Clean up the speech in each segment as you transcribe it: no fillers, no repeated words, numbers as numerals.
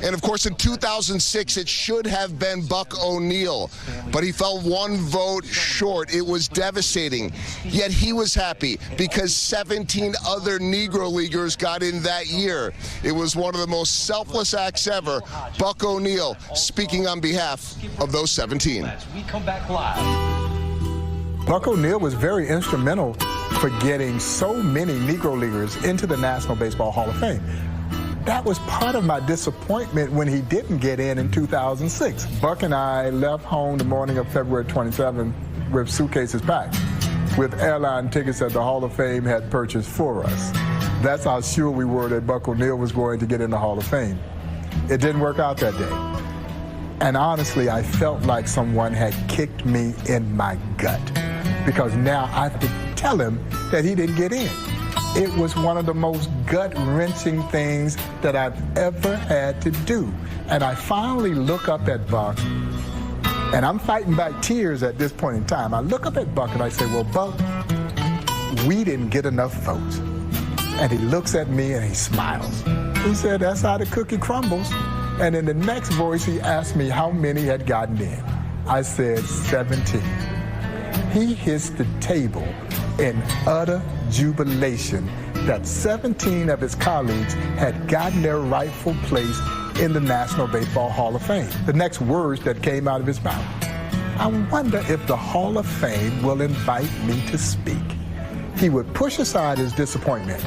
And of course, in 2006, it should have been Buck O'Neil, but he fell one vote short. It was devastating. Yet he was happy because 17 other Negro Leaguers got in that year. It was one of the most selfless acts ever. Buck O'Neil speaking on behalf of those 17. We come back live. Buck O'Neil was very instrumental for getting so many Negro Leaguers into the National Baseball Hall of Fame. That was part of my disappointment when he didn't get in 2006. Buck and I left home the morning of February 27th with suitcases packed, with airline tickets that the Hall of Fame had purchased for us. That's how sure we were that Buck O'Neil was going to get in the Hall of Fame. It didn't work out that day. And honestly, I felt like someone had kicked me in my gut, because now I have to tell him that he didn't get in. It was one of the most gut-wrenching things that I've ever had to do. And I finally look up at Buck, and I'm fighting back tears at this point in time. I look up at Buck and I say, well, Buck, we didn't get enough votes. And he looks at me and he smiles. He said, that's how the cookie crumbles. And in the next voice, he asked me how many had gotten in. I said 17. He hits the table in utter jubilation that 17 of his colleagues had gotten their rightful place in the National Baseball Hall of Fame. The next words that came out of his mouth, I wonder if the Hall of Fame will invite me to speak. He would push aside his disappointment,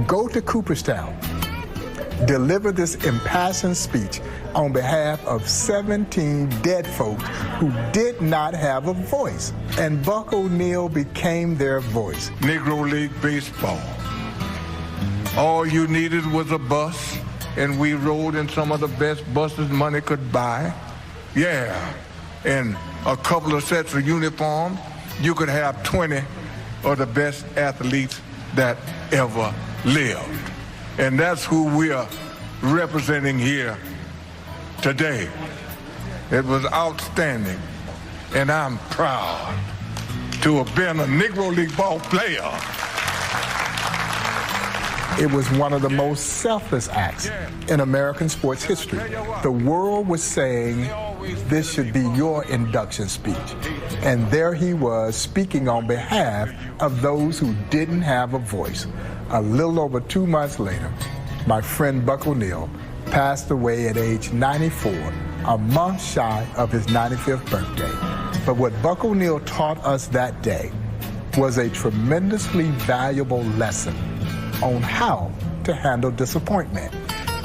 go to Cooperstown, deliver this impassioned speech on behalf of 17 dead folks who did not have a voice. And Buck O'Neil became their voice. Negro League Baseball. All you needed was a bus, and we rode in some of the best buses money could buy. Yeah, and a couple of sets of uniforms. You could have 20 of the best athletes that ever lived. And that's who we are representing here today. It was outstanding, and I'm proud to have been a Negro League ball player. It was one of the most selfless acts in American sports history. The world was saying, this should be your induction speech. And there he was speaking on behalf of those who didn't have a voice. A little over 2 months later, my friend Buck O'Neil passed away at age 94, a month shy of his 95th birthday. But what Buck O'Neil taught us that day was a tremendously valuable lesson on how to handle disappointment.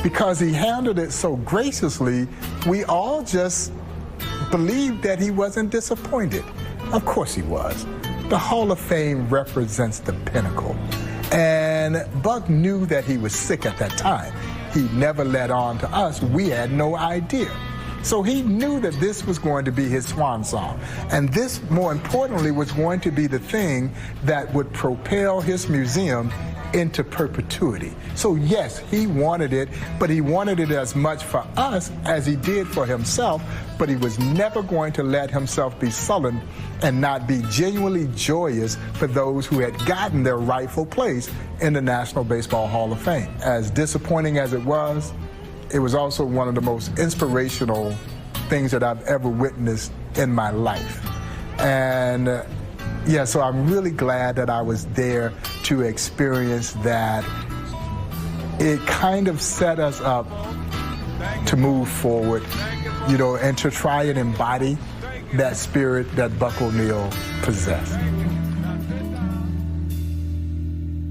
Because he handled it so graciously, we all just believed that he wasn't disappointed. Of course he was. The Hall of Fame represents the pinnacle. And Buck knew that he was sick at that time. He never let on to us. We had no idea. So he knew that this was going to be his swan song. And this, more importantly, was going to be the thing that would propel his museum into perpetuity. So yes, he wanted it, but he wanted it as much for us as he did for himself, but he was never going to let himself be sullen and not be genuinely joyous for those who had gotten their rightful place in the National Baseball Hall of Fame. As disappointing as it was also one of the most inspirational things that I've ever witnessed in my life. And yeah, so I'm really glad that I was there to experience that. It kind of set us up to move forward, you know, and to try and embody that spirit that Buck O'Neil possessed.